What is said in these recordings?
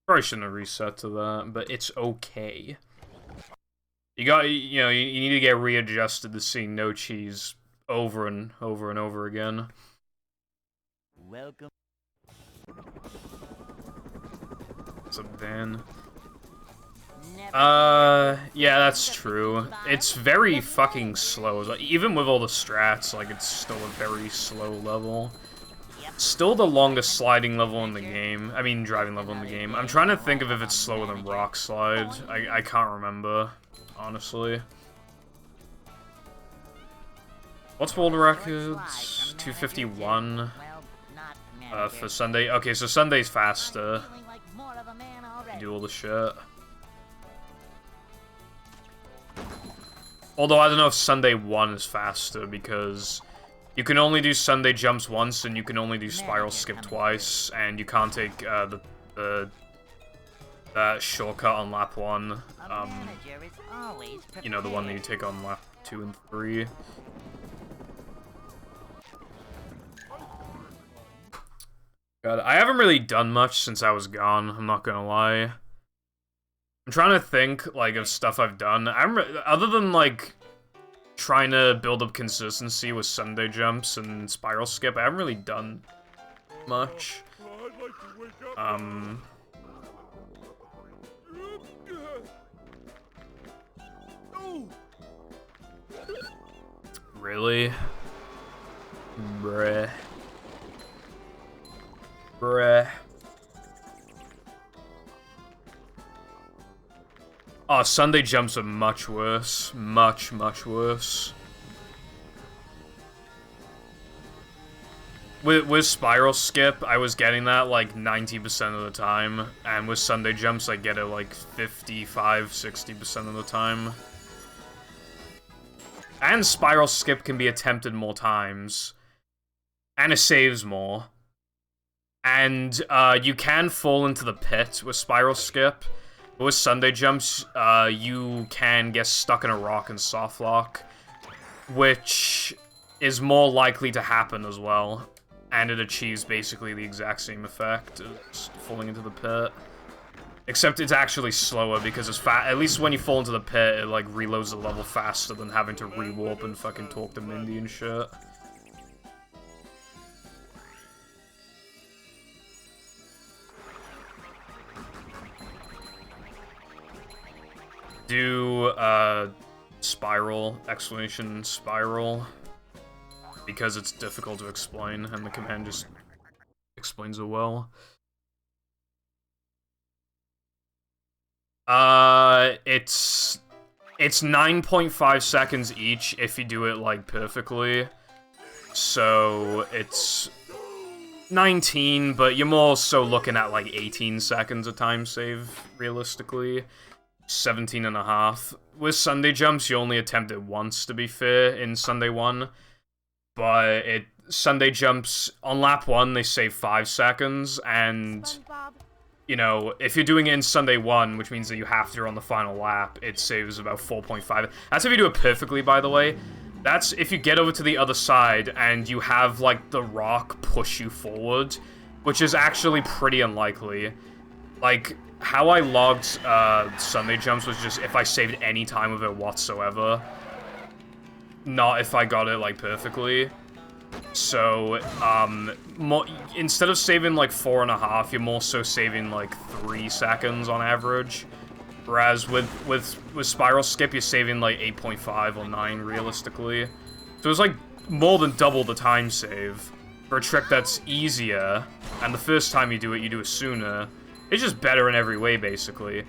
Probably shouldn't have reset to that, but it's okay. You got, you know, you need to get readjusted to seeing no cheese over and over and over again. Welcome. What's up, Dan? Yeah, that's true. It's very fucking slow. Even with all the strats, like, it's still a very slow level. Still the longest sliding level in the game. I mean, driving level in the game. I'm trying to think of if it's slower than Rock Slide. I can't remember, honestly. What's world records? 251 for Sunday. Okay, so Sunday's faster. Do all the shit. Although I don't know if Sunday 1 is faster because you can only do Sunday jumps once and you can only do spiral skip twice, and you can't take that shortcut on lap 1. You know, the one that you take on lap 2 and 3. God, I haven't really done much since I was gone, I'm not gonna lie. I'm trying to think, like, of stuff I've done. Other than, like, trying to build up consistency with Sunday jumps and spiral skip, I haven't really done much. Really? Bruh. Bruh. Oh, Sunday jumps are much worse. Much, much worse. With spiral skip, I was getting that like 90% of the time, and with Sunday jumps, I get it like 55–60% of the time. And spiral skip can be attempted more times, and it saves more. And you can fall into the pit with spiral skip. But with Sunday jumps, you can get stuck in a rock and soft lock, which is more likely to happen as well. And it achieves basically the exact same effect as falling into the pit. Except it's actually slower because it's at least when you fall into the pit, it like reloads the level faster than having to re-warp and fucking talk to Mindy and shit. Do spiral, exclamation spiral, because it's difficult to explain and the command just explains it well. It's 9.5 seconds each if you do it like perfectly. So it's 19, but you're more so looking at like 18 seconds of time save realistically. 17.5. With Sunday jumps, you only attempt it once, to be fair, in Sunday 1. But Sunday jumps, on lap 1, they save 5 seconds, and, you know, if you're doing it in Sunday 1, which means that you have to on the final lap, it saves about 4.5. That's if you do it perfectly, by the way. That's if you get over to the other side, and you have, like, the rock push you forward, which is actually pretty unlikely. Like, how I logged Sunday jumps was just if I saved any time of it whatsoever. Not if I got it, like, perfectly. So, instead of saving, like, 4.5, you're more so saving, like, 3 seconds on average. Whereas with Spiral Skip, you're saving, like, 8.5 or 9, realistically. So it's, like, more than double the time save for a trick that's easier, and the first time you do it sooner. It's just better in every way, basically.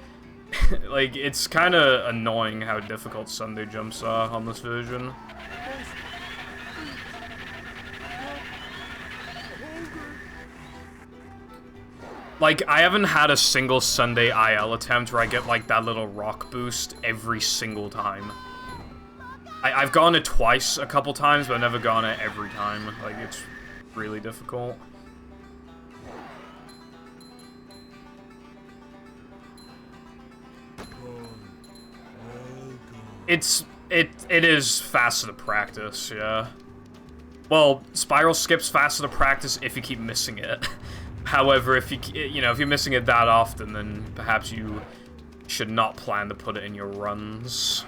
Like, it's kind of annoying how difficult Sunday jumps are on this version. Like, I haven't had a single Sunday IL attempt where I get, like, that little rock boost every single time. I've gone it twice a couple times, but I've never gone it every time. Like, it's really difficult. It is faster to practice, yeah. Well, Spiral Skip's faster to practice if you keep missing it. However, if if you're missing it that often, then perhaps you should not plan to put it in your runs.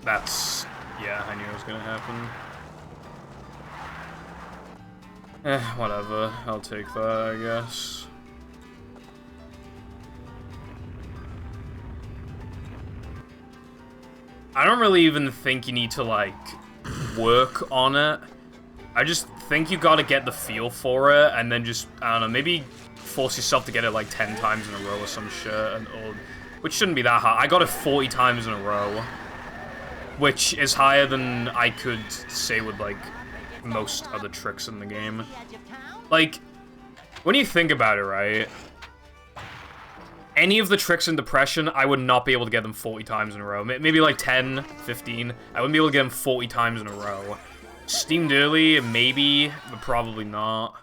That's... yeah, I knew it was gonna happen. Whatever. I'll take that, I guess. I don't really even think you need to, like, work on it. I just think you gotta get the feel for it, and then just, I don't know, maybe force yourself to get it, like, 10 times in a row or some shit, which shouldn't be that hard. I got it 40 times in a row. Which is higher than I could say with, like, most other tricks in the game. Like, when you think about it, right? Any of the tricks in Depression, I would not be able to get them 40 times in a row. Maybe like 10, 15. I wouldn't be able to get them 40 times in a row. Steamed early, maybe, but probably not.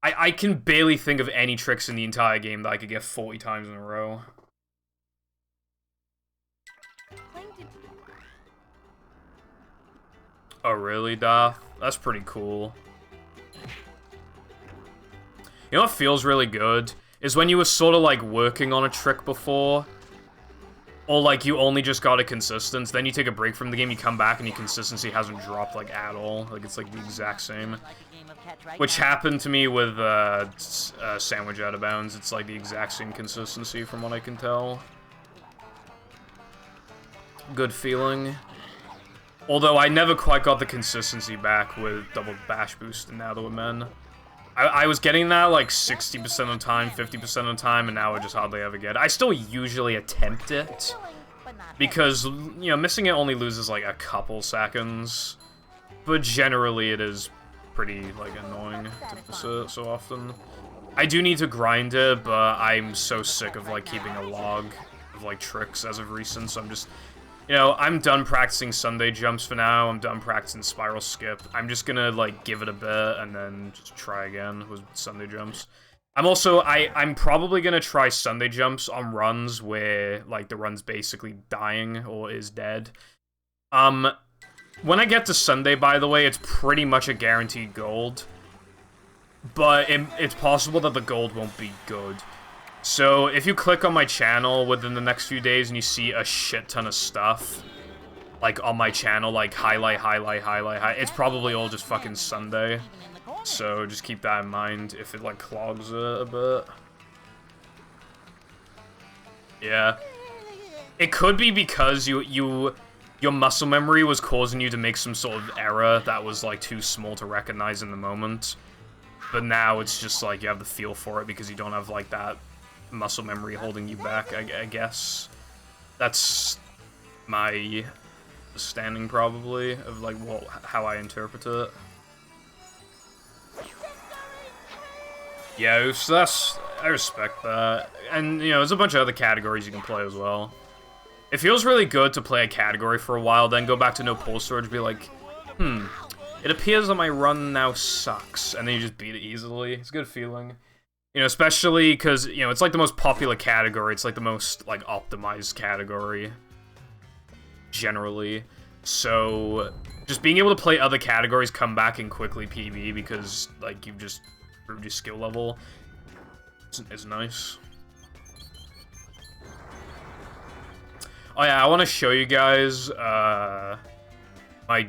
I can barely think of any tricks in the entire game that I could get 40 times in a row. Oh, really, Darth? That's pretty cool. You know what feels really good? Is when you were sort of, like, working on a trick before. Or, like, you only just got a consistent. Then you take a break from the game, you come back, and your consistency hasn't dropped, like, at all. Like, it's, like, the exact same. Which happened to me with, Sandwich Out of Bounds. It's, like, the exact same consistency, from what I can tell. Good feeling. Although I never quite got the consistency back with Double Bash Boost and Now That We're Men. I was getting that like 60% of the time, 50% of the time, and now I just hardly ever get it. I still usually attempt it, because, you know, missing it only loses like a couple seconds. But generally it is pretty, like, annoying to miss it so often. I do need to grind it, but I'm so sick of, like, keeping a log of, like, tricks as of recent, so I'm just... You know, I'm done practicing Sunday jumps for now. I'm done practicing spiral skip. I'm just gonna, like, give it a bit and then just try again with Sunday jumps. I'm probably gonna try Sunday jumps on runs where, like, the run's basically dying or is dead. When I get to Sunday, by the way, it's pretty much a guaranteed gold. But it's possible that the gold won't be good. So, if you click on my channel within the next few days and you see a shit ton of stuff, like, on my channel, like, highlight, it's probably all just fucking Sunday. So, just keep that in mind if it, like, clogs it a bit. Yeah. It could be because your muscle memory was causing you to make some sort of error that was, like, too small to recognize in the moment. But now it's just, like, you have the feel for it because you don't have, like, that muscle memory holding you back, I guess. That's my understanding, probably, of, like, how I interpret it. Yeah, so I respect that. And, you know, there's a bunch of other categories you can play as well. It feels really good to play a category for a while, then go back to no pull storage, be like, it appears that my run now sucks, and then you just beat it easily. It's a good feeling. You know, especially because, you know, it's like the most popular category. It's like the most, like, optimized category. Generally. So, just being able to play other categories, come back and quickly PB because, like, you've just improved your skill level is nice. Oh yeah, I want to show you guys, my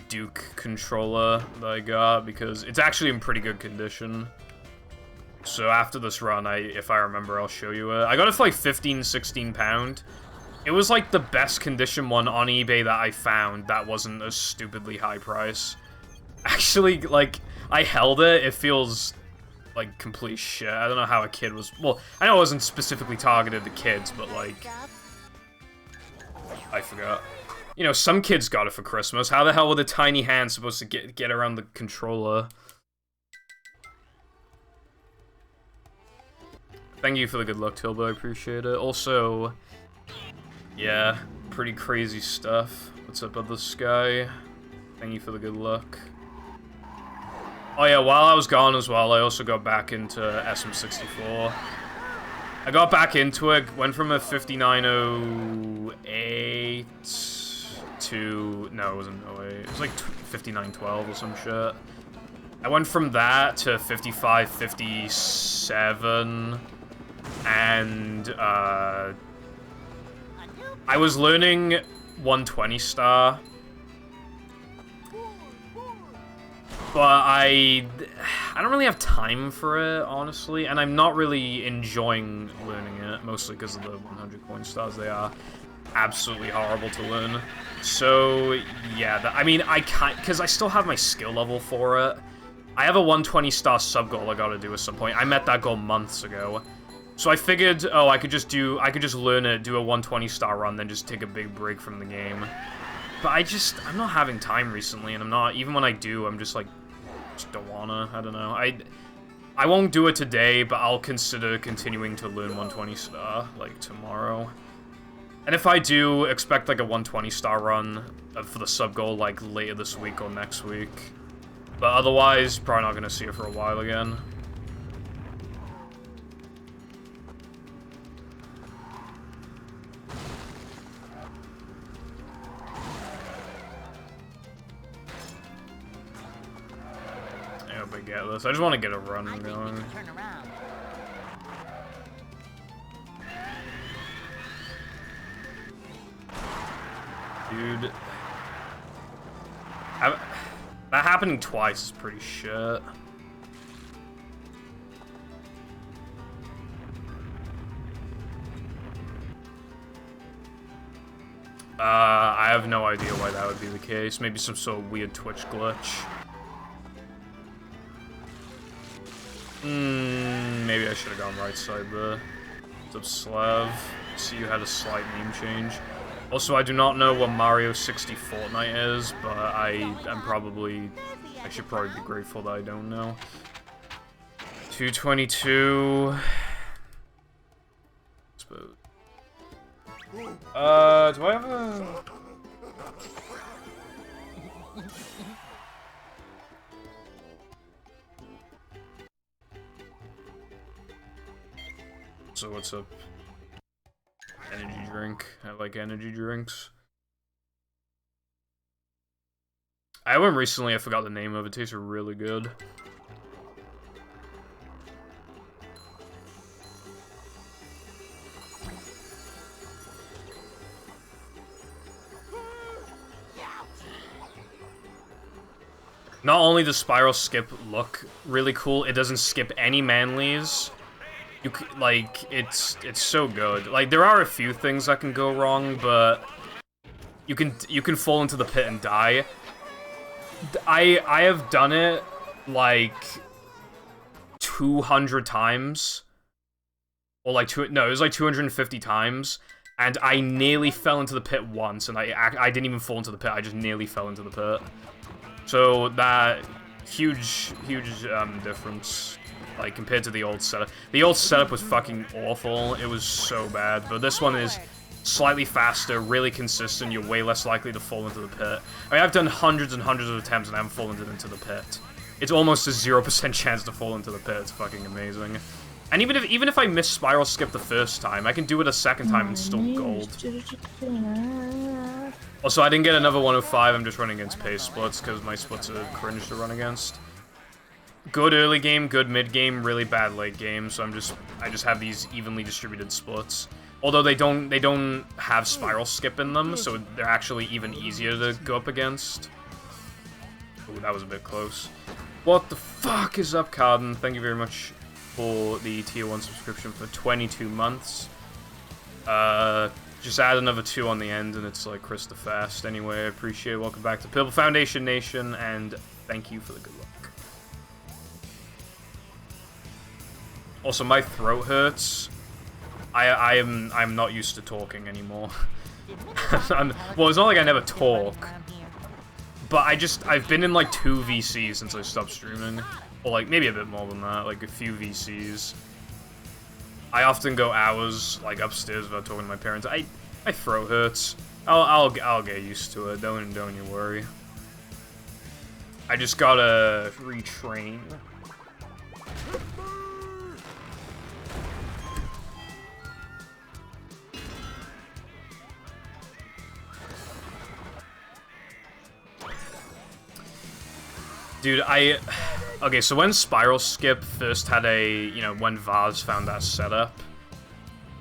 Duke controller that I got, because it's actually in pretty good condition. So after this run, if I remember, I'll show you it. I got it for like 15, 16 pound. It was like the best condition one on eBay that I found that wasn't a stupidly high price. Actually, like, I held it. It feels like complete shit. I don't know how a kid was... Well, I know it wasn't specifically targeted to kids, but like... I forgot. You know, some kids got it for Christmas. How the hell were the tiny hands supposed to get around the controller? Thank you for the good luck, Tilbo. I appreciate it. Also, yeah, pretty crazy stuff. What's up, Other Sky? Thank you for the good luck. Oh yeah, while I was gone as well, I also got back into SM64. I got back into it, went from a 5908 to... No, it wasn't 08. It was like 5912 or some shit. I went from that to 5557, and I was learning 120 star, but I don't really have time for it, honestly, and I'm not really enjoying learning it, mostly because of the 100 coin stars. They are absolutely horrible to learn. So yeah, I mean, I can't, because I still have my skill level for it. I have a 120 star sub goal I gotta do at some point. I met that goal months ago. So I figured, oh, I could just learn it, do a 120 star run, then just take a big break from the game. But I'm not having time recently, and I'm not, even when I do, I'm just like, just don't wanna, I don't know. I won't do it today, but I'll consider continuing to learn 120 star, like, tomorrow. And if I do, expect like a 120 star run for the sub goal, like, later this week or next week. But otherwise, probably not gonna see it for a while again. I hope I get this. I just want to get a run going. Dude. That happening twice is pretty shit. I have no idea why that would be the case. Maybe some sort of weird Twitch glitch. Maybe I should have gone right side there. What's up, Slav? See, you had a slight name change. Also, I do not know what Mario 60 Fortnite is, but I should probably be grateful that I don't know. 222. Suppose. Do I have a... So what's up? Energy drink. I like energy drinks. I had one recently, I forgot the name of it. It tastes really good. Not only does Spiral Skip look really cool, it doesn't skip any manlies. Like, it's so good. Like, there are a few things that can go wrong, but you can fall into the pit and die. I have done it, like, 200 times. Or, like, no, it was like 250 times. And I nearly fell into the pit once, and I didn't even fall into the pit, I just nearly fell into the pit. So, that huge difference. Like, compared to the old setup. The old setup was fucking awful. It was so bad. But this one is slightly faster, really consistent. You're way less likely to fall into the pit. I mean, I've done hundreds and hundreds of attempts and I haven't fallen into the pit. It's almost a 0% chance to fall into the pit. It's fucking amazing. And even if I miss Spiral Skip the first time, I can do it a second time and still gold. Also, I didn't get another 105. I'm just running against pace splits because my splits are cringe to run against. Good early game, good mid game, really bad late game. So I just have these evenly distributed splits. Although they don't have Spiral Skip in them, so they're actually even easier to go up against. Ooh, that was a bit close. What the fuck is up, Carden? Thank you very much for the tier 1 subscription for 22 months. Just add another 2 on the end, and it's like Chris the Fast. Anyway, I appreciate it. Welcome back to Purple Foundation Nation, and thank you for the good luck. Also, my throat hurts. I'm not used to talking anymore. Well, it's not like I never talk, but I've been in like 2 VCs since I stopped streaming, or like maybe a bit more than that, like a few VCs. I often go hours like upstairs without talking to my parents. My throat hurts. I'll get used to it. Don't you worry. I just gotta retrain. Dude, okay, so when Spiral Skip first had when Vaz found that setup,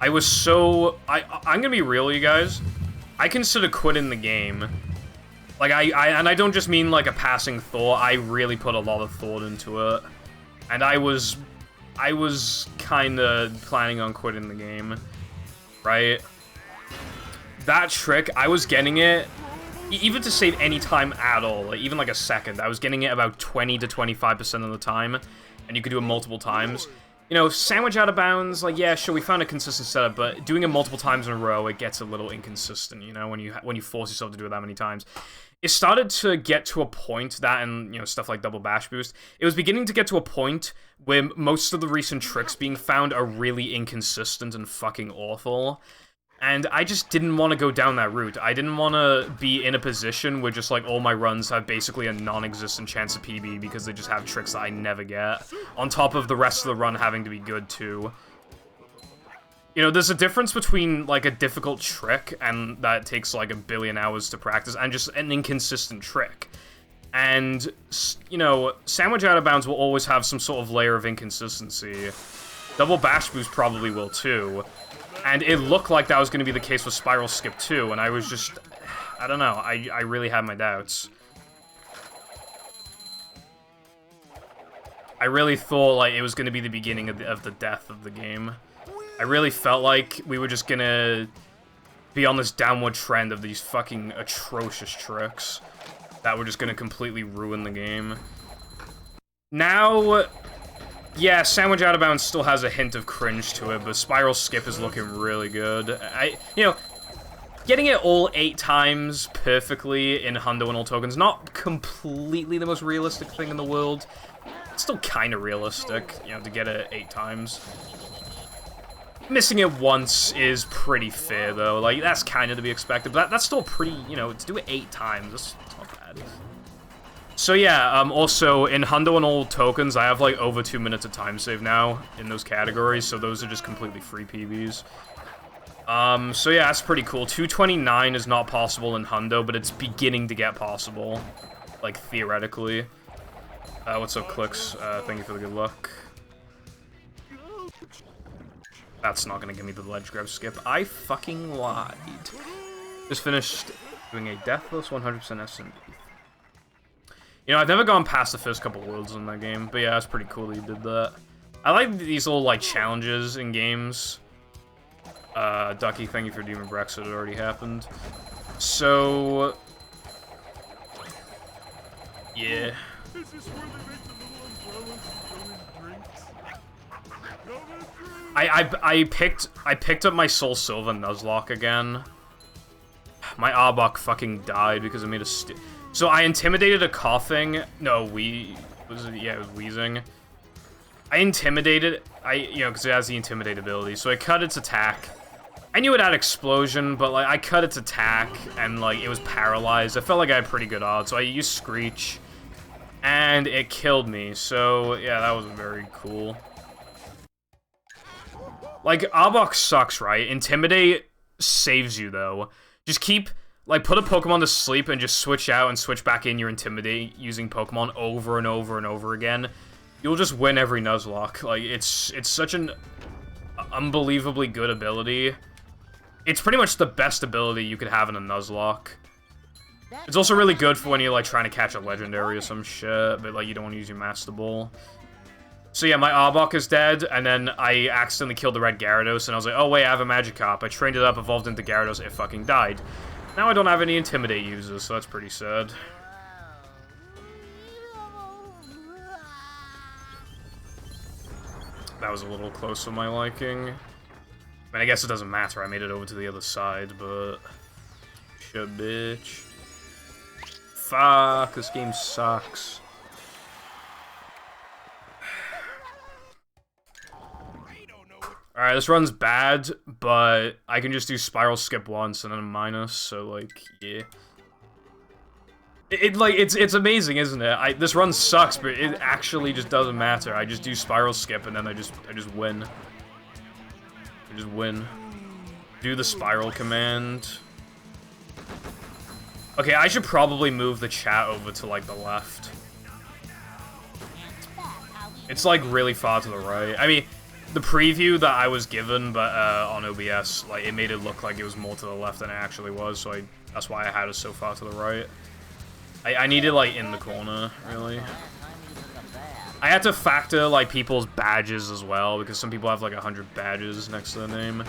I was so... I'm gonna be real, you guys. I consider quitting the game. Like, and I don't just mean, like, a passing thought. I really put a lot of thought into it. And I was kinda planning on quitting the game. Right? That trick, I was getting it... Even to save any time at all, like, even like a second, I was getting it about 20 to 25% of the time, and you could do it multiple times. You know, sandwich out of bounds, like, yeah, sure, we found a consistent setup, but doing it multiple times in a row, it gets a little inconsistent, you know, when you force yourself to do it that many times. It started to get to a point that, and, you know, stuff like Double Bash Boost, it was beginning to get to a point where most of the recent tricks being found are really inconsistent and fucking awful. And I just didn't want to go down that route. I didn't want to be in a position where just, like, all my runs have basically a non-existent chance of PB because they just have tricks that I never get. On top of the rest of the run having to be good, too. You know, there's a difference between, like, a difficult trick and that takes, like, a billion hours to practice and just an inconsistent trick. And, you know, Sandwich Out of Bounds will always have some sort of layer of inconsistency. Double Bash Boost probably will, too. And it looked like that was going to be the case with Spiral Skip too, and I was just... I don't know, I really had my doubts. I really thought, like, it was going to be the beginning of the death of the game. I really felt like we were just going to be on this downward trend of these fucking atrocious tricks that were just going to completely ruin the game. Now... Yeah, Sandwich Out of Bounds still has a hint of cringe to it, but Spiral Skip is looking really good. You know, getting it all 8 times perfectly in Hundo and all tokens, not completely the most realistic thing in the world. It's still kind of realistic, you know, to get it 8 times. Missing it once is pretty fair, though. Like, that's kind of to be expected, but that's still pretty, you know, to do it 8 times, that's not bad. So yeah, also, in Hundo and all tokens, I have, like, over 2 minutes of time save now in those categories, so those are just completely free PBs. So yeah, that's pretty cool. 229 is not possible in Hundo, but it's beginning to get possible. Like, theoretically. What's up, Clicks? Thank you for the good luck. That's not gonna give me the ledge grab skip. I fucking lied. Just finished doing a Deathless 100% SMB. You know, I've never gone past the first couple worlds in that game, but yeah, it's pretty cool that you did that. I like these little, like, challenges in games. Ducky, thank you for Demon Brexit, it already happened. So... yeah. I picked up my Soul Silver Nuzlocke again. My Arbok fucking died because I made a So I intimidated a coughing. No, it was wheezing. I intimidated. You know, because it has the intimidate ability. So I cut its attack. I knew it had explosion, but like I cut its attack and like it was paralyzed. I felt like I had pretty good odds, so I used Screech, and it killed me. So yeah, that was very cool. Like Arbok sucks, right? Intimidate saves you though. Just keep. Like, put a Pokemon to sleep and just switch out and switch back in your Intimidate using Pokemon over and over and over again. You'll just win every Nuzlocke. Like, it's such an unbelievably good ability. It's pretty much the best ability you could have in a Nuzlocke. It's also really good for when you're, like, trying to catch a Legendary or some shit, but, like, you don't want to use your Master Ball. So yeah, my Arbok is dead, and then I accidentally killed the red Gyarados, and I was like, oh wait, I have a Magikarp. I trained it up, evolved into Gyarados, it fucking died. Now I don't have any Intimidate users, so that's pretty sad. That was a little close for my liking. I mean, I guess it doesn't matter, I made it over to the other side, but... shit, bitch. Fuck, this game sucks. Alright, this run's bad, but I can just do Spiral Skip once and then a minus, so, like, yeah. It's amazing, isn't it? This run sucks, but it actually just doesn't matter. I just do spiral skip and then I just win. I just win. Do the spiral command. Okay, I should probably move the chat over to like the left. It's like really far to the right. I mean, the preview that I was given, but on OBS, like it made it look like it was more to the left than it actually was. So that's why I had it so far to the right. I need it, like, in the corner, really. I had to factor, like, people's badges as well, because some people have, like, 100 badges next to their name.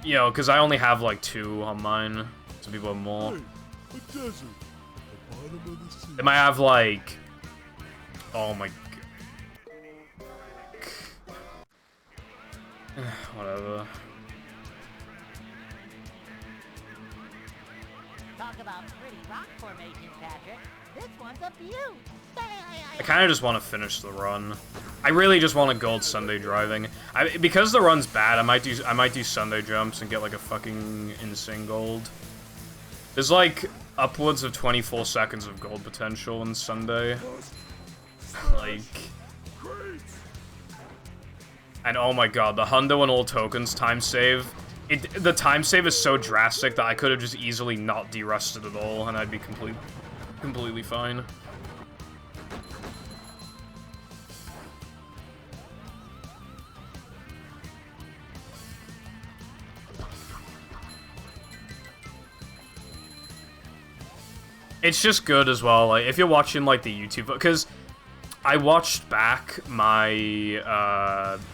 You know, because I only have, like, 2 on mine. Some people have more. They might have, like... Oh, my... Whatever. Talk about pretty rock formation, Patrick. This one's a beaut. I kind of just want to finish the run. I really just want a gold Sunday driving. Because the run's bad, I might do Sunday jumps and get like a fucking insane gold. There's like upwards of 24 seconds of gold potential in Sunday. Like, and oh my god, the hundo and all tokens time save. The time save is so drastic that I could have just easily not derusted at all, and I'd be completely fine. It's just good as well, like, if you're watching, like, the YouTube, because I watched back my,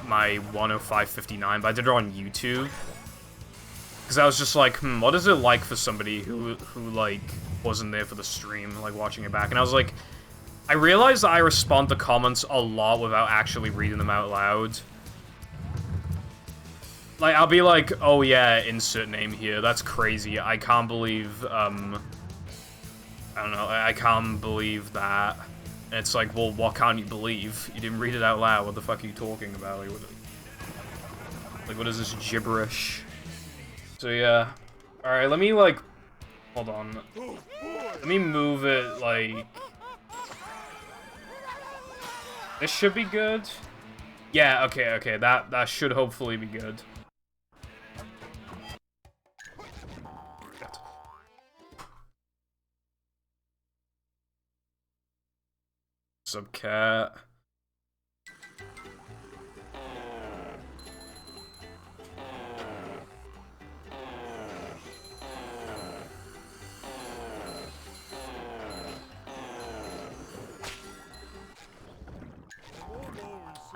my 105.59, but I did it on YouTube. Because I was just like, what is it like for somebody who, like, wasn't there for the stream, like, watching it back? And I was like, I realized that I respond to comments a lot without actually reading them out loud. Like, I'll be like, oh yeah, insert name here, that's crazy, I can't believe, I don't know, I can't believe that. And it's like, well, what can't you believe? You didn't read it out loud, what the fuck are you talking about? Like, what is this gibberish? So yeah, alright, let me, like, hold on. Let me move it, like... This should be good? Yeah, okay, that should hopefully be good. What's up, cat?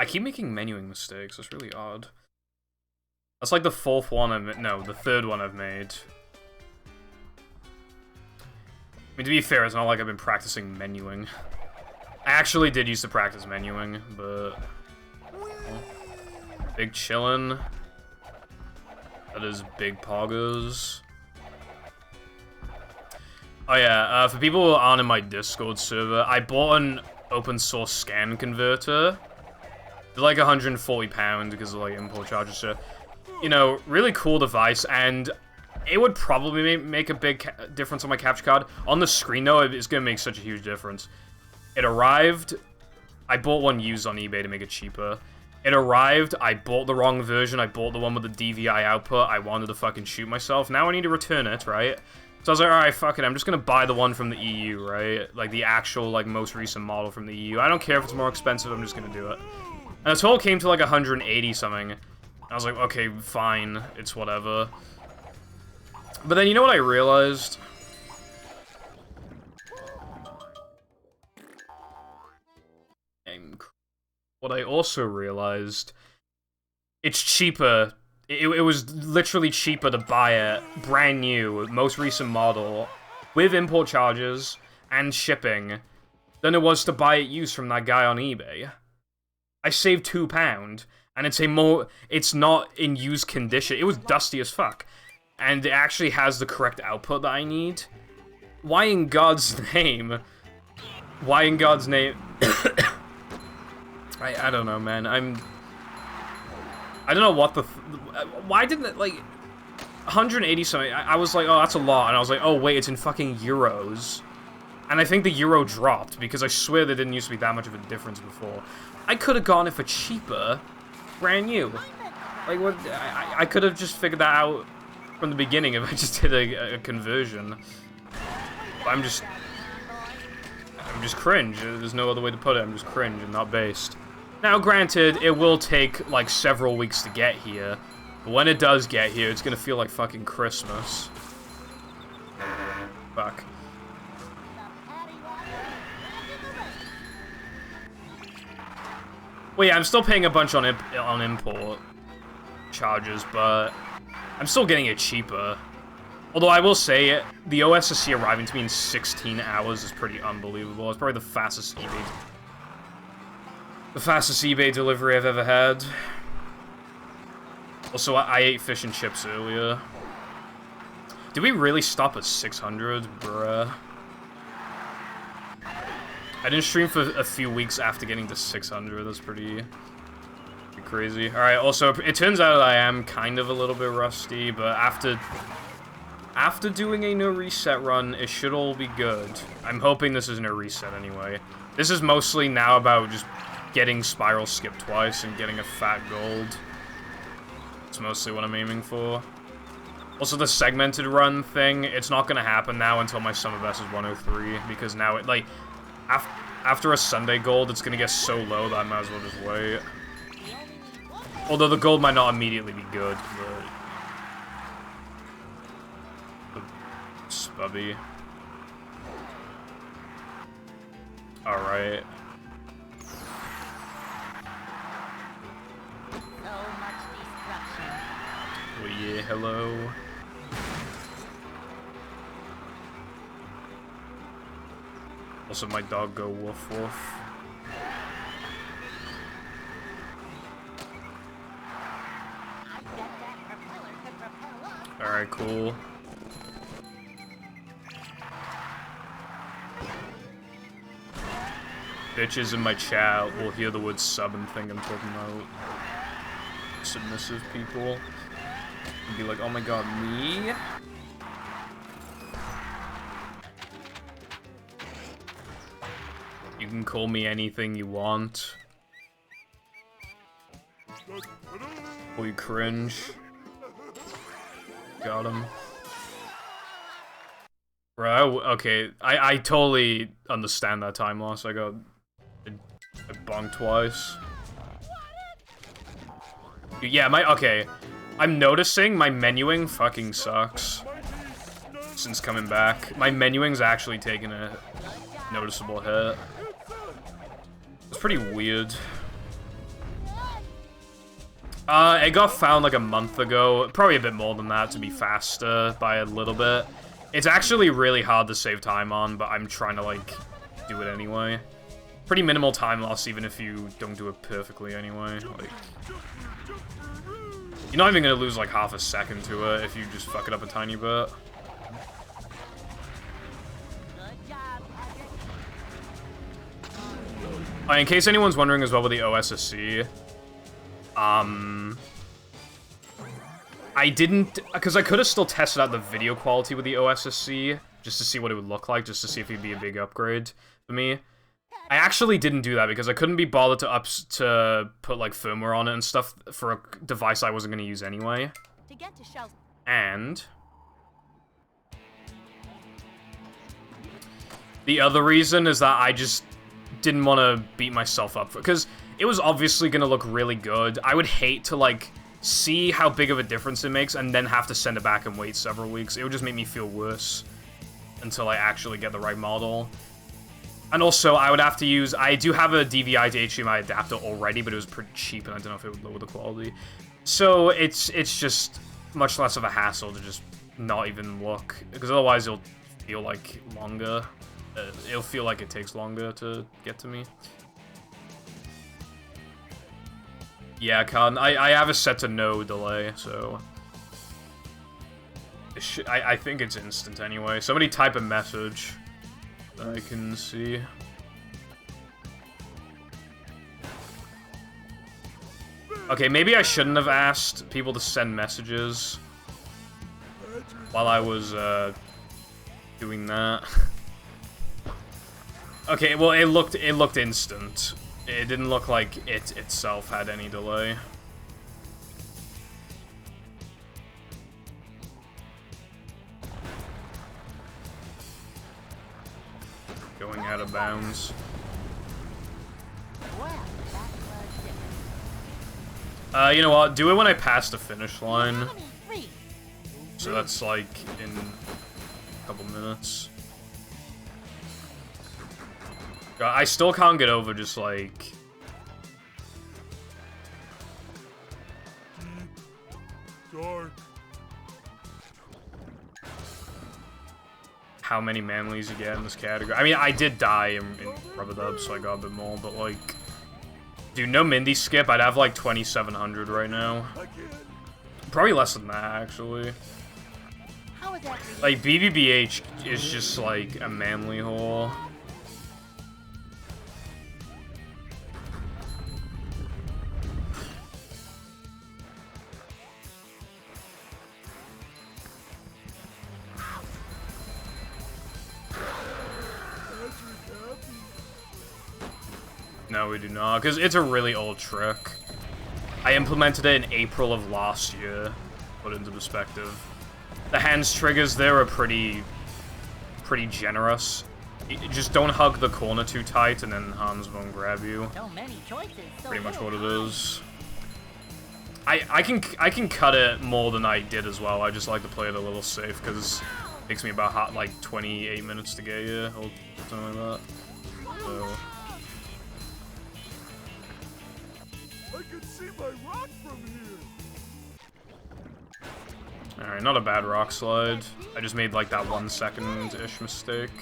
I keep making menuing mistakes, it's really odd. That's like the fourth one the third one I've made. I mean, to be fair, it's not like I've been practicing menuing. I actually did used to practice menuing, but... Well, big chillin'. That is big poggers. Oh yeah, for people who aren't in my Discord server, I bought an open source scan converter. They're like £140 because of like import charges, so, you know, really cool device, and it would probably make a big difference on my capture card. On the screen though, it's gonna make such a huge difference. It arrived, I bought one used on eBay to make it cheaper. It arrived, I bought the wrong version, I bought the one with the DVI output, I wanted to fucking shoot myself. Now I need to return it, right? So I was like, alright, fuck it, I'm just gonna buy the one from the EU, right? Like the actual, like, most recent model from the EU. I don't care if it's more expensive, I'm just gonna do it. And the total came to like 180 something. I was like, okay, fine, it's whatever. But then you know what I realized? What I also realized, it's cheaper. It was literally cheaper to buy it brand new, most recent model, with import charges and shipping, than it was to buy it used from that guy on eBay. I saved £2, and it's not in used condition. It was dusty as fuck, and it actually has the correct output that I need. Why in God's name? Why in God's name? I don't know, man. I don't know what why didn't it, like, 180 something? I was like, oh, that's a lot, and I was like, oh wait, it's in fucking euros. And I think the euro dropped, because I swear there didn't used to be that much of a difference before. I could have gotten it for cheaper, brand new. Like, what? I could have just figured that out from the beginning if I just did a conversion. But I'm just cringe. There's no other way to put it. I'm just cringe and not based. Now, granted, it will take, like, several weeks to get here. But when it does get here, it's gonna feel like fucking Christmas. Fuck. Well, yeah, I'm still paying a bunch on import charges, but I'm still getting it cheaper. Although I will say, the OSSC arriving to me in 16 hours is pretty unbelievable. It's probably the fastest eBay delivery I've ever had. Also, I ate fish and chips earlier. Did we really stop at 600? Bruh. I didn't stream for a few weeks after getting to 600. That's pretty crazy. Alright, also, it turns out I am kind of a little bit rusty, but after doing a no reset run, it should all be good. I'm hoping this isn't a reset anyway. This is mostly now about just getting Spiral skipped twice and getting a fat gold. That's mostly what I'm aiming for. Also, the segmented run thing, it's not gonna happen now until my summer best is 103, because now it, like, after a Sunday gold, it's gonna get so low that I might as well just wait. Although the gold might not immediately be good, but... Spubby. Alright. So much destruction. Oh yeah, hello. Also, my dog go woof woof. I bet that propeller could propel us. Alright, cool. Bitches in my chat will hear the word sub and think I'm talking about submissive people. And be like, oh my god, me? You can call me anything you want. Or you cringe. Got him. Bro, okay, I totally understand that time loss. I got bonked twice. Yeah, okay. I'm noticing my menuing fucking sucks. Since coming back. My menuing's actually taken a noticeable hit. It's pretty weird. It got found like a month ago. Probably a bit more than that to be faster by a little bit. It's actually really hard to save time on, but I'm trying to, like, do it anyway. Pretty minimal time loss even if you don't do it perfectly anyway. Like, you're not even gonna lose like half a second to it if you just fuck it up a tiny bit. In case anyone's wondering as well with the OSSC, I didn't, because I could have still tested out the video quality with the OSSC, just to see what it would look like, just to see if it'd be a big upgrade for me. I actually didn't do that because I couldn't be bothered to put like firmware on it and stuff for a device I wasn't going to use anyway. To get to shells. And the other reason is that I just didn't want to beat myself up because it was obviously going to look really good. I would hate to like see how big of a difference it makes and then have to send it back and wait several weeks. It would just make me feel worse until I actually get the right model. And also, I would have to use... I do have a DVI to HDMI adapter already, but it was pretty cheap, and I don't know if it would lower the quality. So, it's just much less of a hassle to just not even look. Because otherwise, it'll feel like longer. It'll feel like it takes longer to get to me. Yeah, I have a set to no delay, so... I think it's instant anyway. Somebody type a message that I can see. Okay, maybe I shouldn't have asked people to send messages while I was doing that. Okay, well, it looked instant. It didn't look like it itself had any delay. Going out of bounds. Well, that was different. You know what? Do it when I pass the finish line. Enemy free. So that's like in a couple minutes. I still can't get over just like... Dark. how many manlies you get in this category. I mean, I did die in Rubber Dub, so I got a bit more, but like... Dude, no Mindy skip, I'd have like 2,700 right now. Probably less than that, actually. How is that for you? Like, BBBH is just like a manly hole. No, we do not, because it's a really old trick. I implemented it in April of last year, put into perspective. The hands triggers there are pretty generous. Just don't hug the corner too tight, and then Hans won't grab you. So many choices. So Pretty much what it little is. I can cut it more than I did as well. I just like to play it a little safe, because it takes me about like 28 minutes to get here, or something like that. So... I can see my rock from here. Alright, not a bad rock slide. I just made like that 1 second-ish mistake.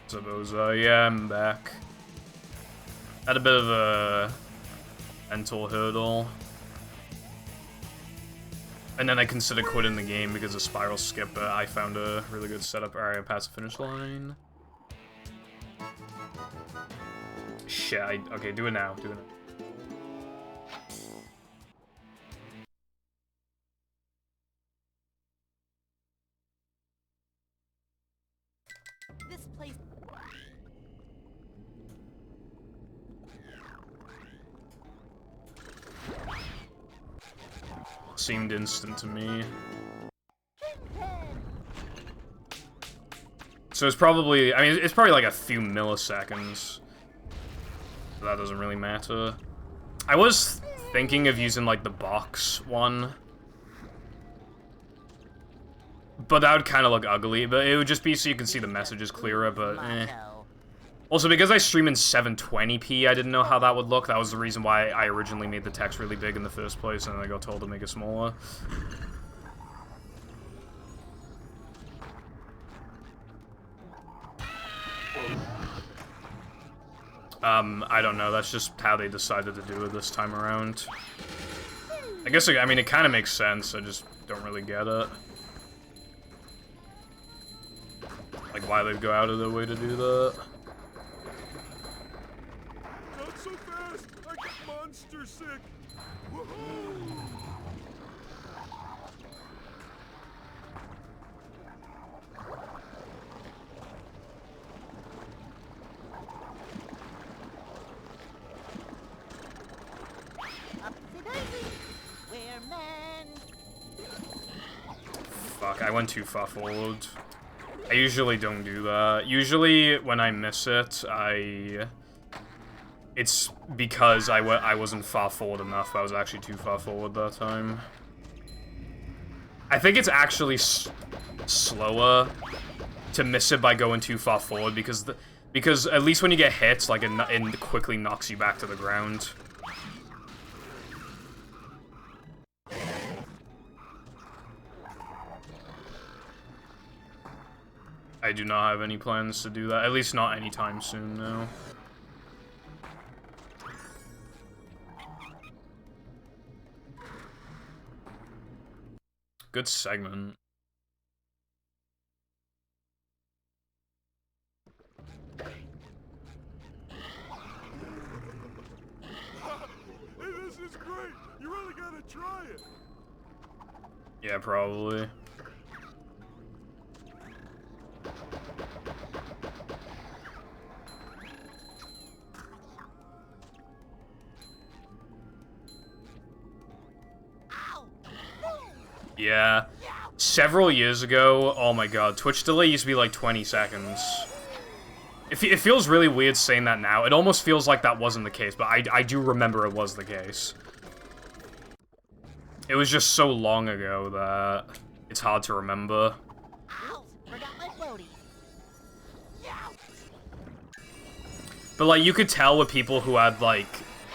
Zaboza, yeah, I'm back. Had a bit of a mental hurdle. And then I considered quitting the game because of Spiral Skip, but I found a really good setup. Alright, I passed the finish line. Shit, okay, do it now, do it now. This place. Seemed instant to me. So it's probably, I mean, it's probably like a few milliseconds. So that doesn't really matter. I was thinking of using like the box one. But that would kind of look ugly, but it would just be so you can see the messages clearer, but eh. Motto. Also, because I stream in 720p, I didn't know how that would look. That was the reason why I originally made the text really big in the first place, and then I got told to make it smaller. I don't know. That's just how they decided to do it this time around. I guess, I mean, it kind of makes sense. I just don't really get it. Like, why they'd go out of their way to do that. Not so fast. I get monster sick. Woohoo! Upsy daisy. We're men. Fuck, I went too far forward. I usually don't do that. Usually, when I miss it, it's because I wasn't far forward enough. I was actually too far forward that time. I think it's actually slower to miss it by going too far forward, because at least when you get hit, like, it quickly knocks you back to the ground. I do not have any plans to do that, at least not anytime soon, no. Good segment. Hey, this is great. You really gotta try it. Yeah, probably. Yeah. Several years ago, oh my god, Twitch delay used to be like 20 seconds. It feels really weird saying that now. It almost feels like that wasn't the case, but I do remember it was the case. It was just so long ago that it's hard to remember. Ow! Forgot my floaties. But, like, you could tell with people who had, like,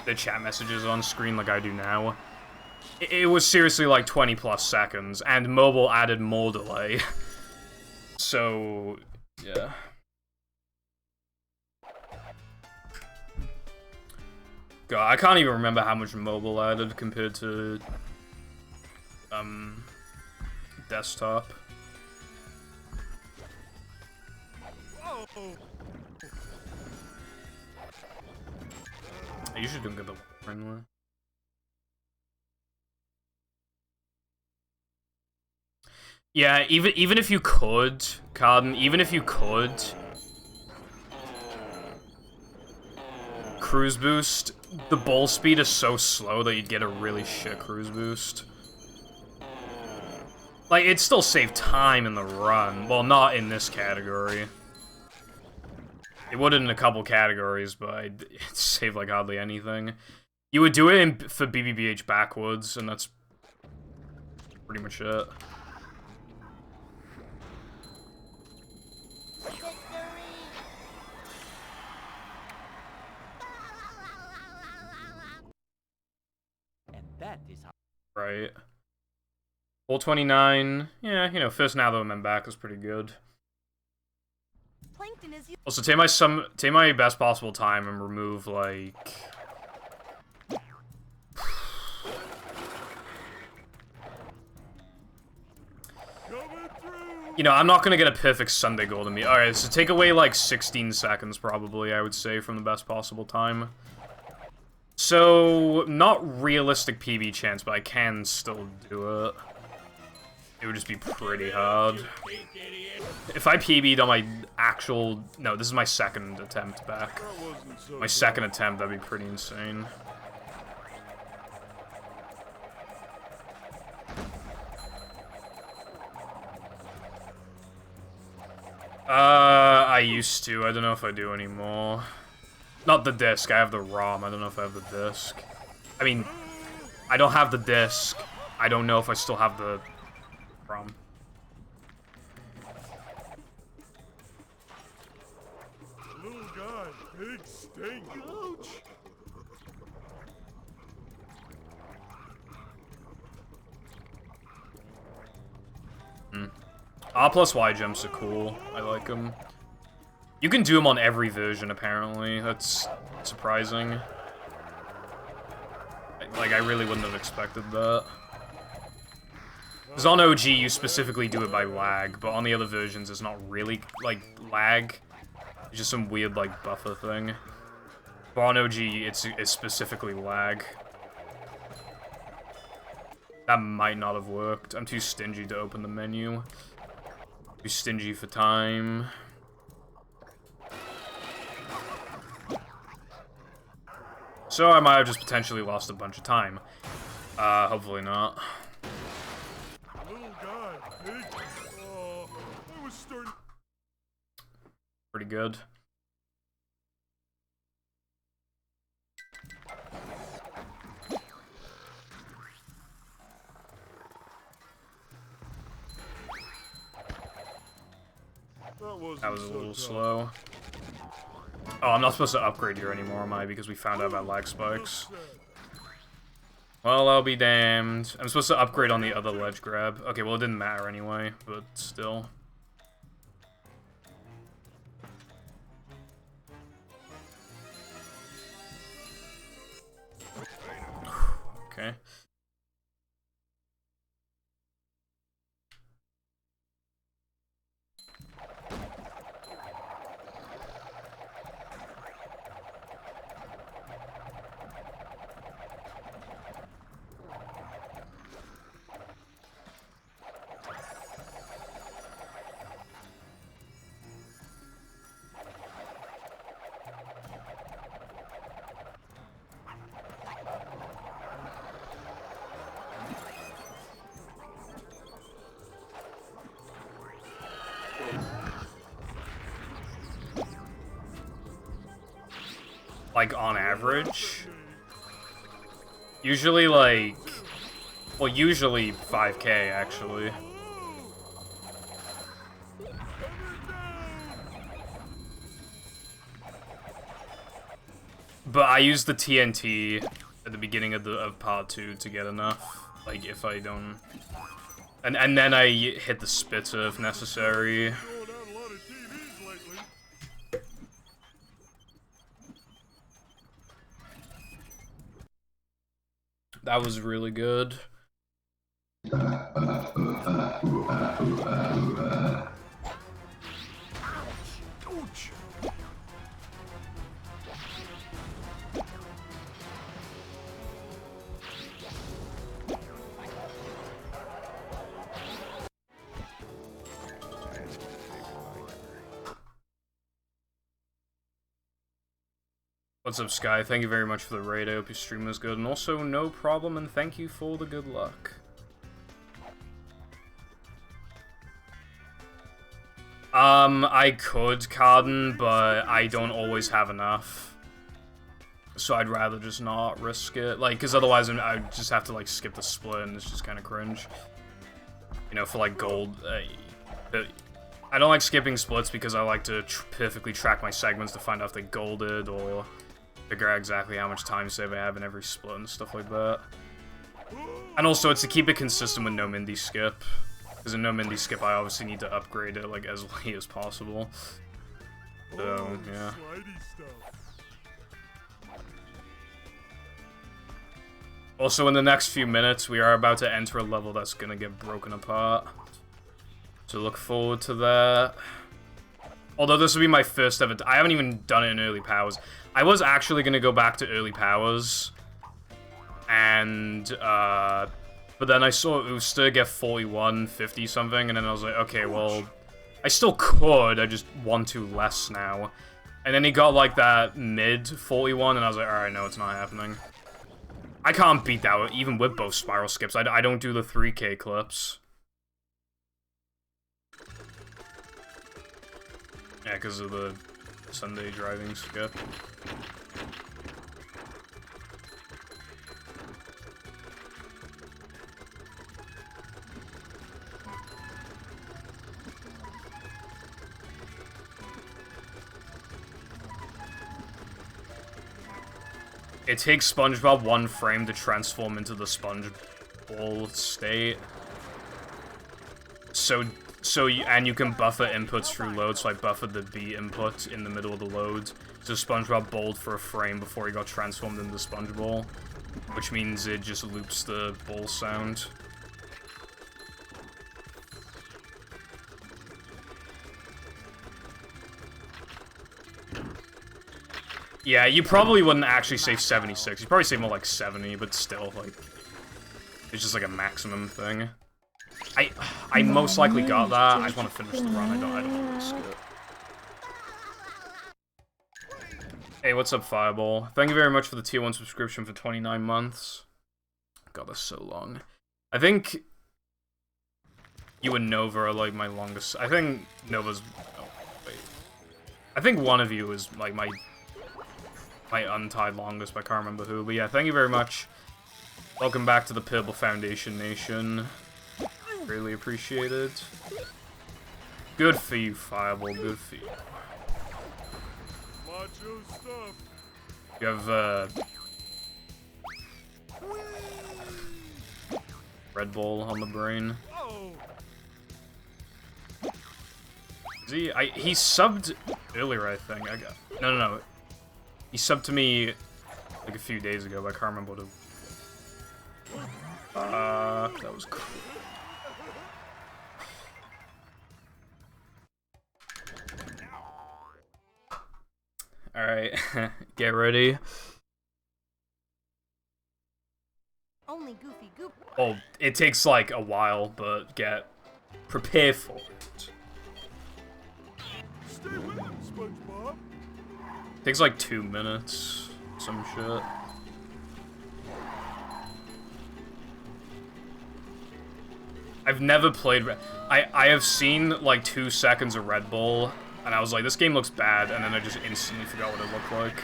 the chat messages on screen like I do now. It was seriously, like, 20+ seconds, and mobile added more delay. So, yeah. God, I can't even remember how much mobile added compared to, desktop. Oh. I usually don't get the anyway. Yeah, even if you could, Carden, even if you could cruise boost, the ball speed is so slow that you'd get a really shit cruise boost. Like, it'd still save time in the run. Well, not in this category. It would in a couple categories, but it'd save, like, hardly anything. You would do it for BBBH backwards, and that's pretty much it. And that is how. Right. Hole 29, yeah, you know, first now that I'm back is pretty good. Plankton is Also, take my best possible time and remove, like... You know, I'm not gonna get a perfect Sunday golden meat. Alright, so take away, like, 16 seconds, probably, I would say, from the best possible time. So, not realistic PB chance, but I can still do it. It would just be pretty hard. If I PB'd on my actual... No, this is my second attempt back. My second attempt, that'd be pretty insane. I used to. I don't know if I do anymore. Not the disc, I have the ROM. I don't know if I have the disc. I mean, I don't have the disc. I don't know if I still have the ROM. Little guy, big stink. Ouch. R plus Y jumps are cool. I like them. You can do them on every version, apparently. That's surprising. Like, I really wouldn't have expected that. Because on OG, you specifically do it by lag, but on the other versions, it's not really, like, lag. It's just some weird, like, buffer thing. But on OG, it's specifically lag. That might not have worked. I'm too stingy to open the menu. Too stingy for time. So I might have just potentially lost a bunch of time. Hopefully not. Little guy, big. Oh, I was starting. Pretty good. That was a little slow. Oh, I'm not supposed to upgrade here anymore, am I? Because we found out about lag spikes. Well, I'll be damned. I'm supposed to upgrade on the other ledge grab. Okay, well, it didn't matter anyway, but still. Okay. like, on average. Usually, like... Well, usually 5K, actually. But I use the TNT at the beginning of part 2 to get enough. Like, if I don't... And then I hit the spitter if necessary. That was really good. What's up, Sky? Thank you very much for the raid. I hope your stream was good. And also, no problem, and thank you for the good luck. I could, Carden, but I don't always have enough. So I'd rather just not risk it. Like, because otherwise I'd just have to, like, skip the split, and it's just kind of cringe. You know, for, like, gold. I don't like skipping splits because I like to perfectly track my segments to find out if they golded, or figure out exactly how much time save I have in every split and stuff like that. And also, it's to keep it consistent with no Mindy skip. Because in no Mindy skip, I obviously need to upgrade it, like, as late as possible. So, yeah. Also, in the next few minutes, we are about to enter a level that's gonna get broken apart. So look forward to that. Although this will be my first ever... I haven't even done it in Early Powers. I was actually going to go back to Early Powers. And, but then I saw Ooster get 41, 50 something, and then I was like, okay, well, I still could, I just want to less now. And then he got, like, that mid 41, and I was like, alright, no, it's not happening. I can't beat that, even with both spiral skips. I don't do the 3K clips. Yeah, because of the Sunday driving skip. It takes SpongeBob 1 frame to transform into the sponge ball state. And you can buffer inputs through load, so I buffered the B input in the middle of the load. So SpongeBob bowled for a frame before he got transformed into the sponge ball, which means it just loops the ball sound. Yeah, you probably wouldn't actually save 76. You'd probably save more like 70, but still, like, it's just like a maximum thing. I most likely got that. I just want to finish the run. I don't want to risk it. Hey, what's up, Fireball? Thank you very much for the tier 1 subscription for 29 months. God, that's so long. I think you and Nova are like my longest. I think Nova's. Oh, wait. I think one of you is like my untied longest, but I can't remember who. But yeah, thank you very much. Welcome back to the Purple Foundation Nation. Really appreciate it. Good for you, Fireball. Good for you. Macho stuff. You have Red Bull on the brain. Oh. He subbed earlier, I think. No. He subbed to me like a few days ago, but I can't remember what it. That was cool. Alright, get ready. Only Goofy Goop. Oh, it takes like a while, but prepare for it. Stay with him, SpongeBob. Takes like 2 minutes, some shit. I've never played I have seen like 2 seconds of Red Bull, and I was like, this game looks bad, and then I just instantly forgot what it looked like.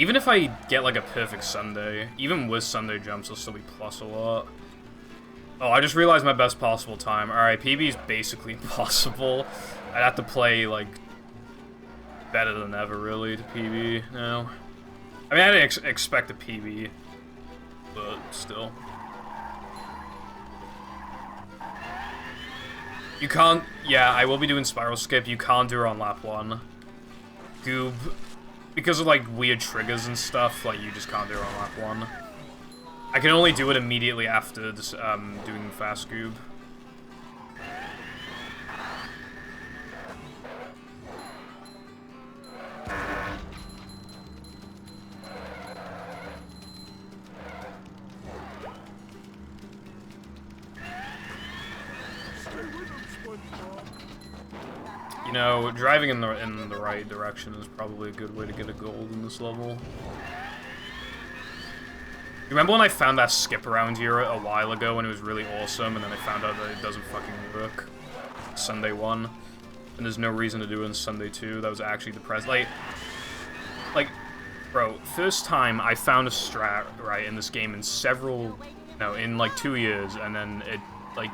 Even if I get like a perfect Sunday, even with Sunday jumps, I'll still be plus a lot. Oh, I just realized my best possible time. Alright, PB is basically impossible. I'd have to play, like, better than ever, really, to PB now. I mean, I didn't expect a PB, but still. You can't... Yeah, I will be doing Spiral Skip. You can't do it on lap 1. Goob... Because of, like, weird triggers and stuff, like, you just can't do it on lap 1. I can only do it immediately after this, doing Fast Goob. You know, driving in the right direction is probably a good way to get a gold in this level. You remember when I found that skip around here a while ago and it was really awesome, and then I found out that it doesn't fucking work? Sunday 1. And there's no reason to do it in Sunday 2. That was actually depressing. Like, bro, first time I found a strat, right, in this game in in like 2 years, and then it, like...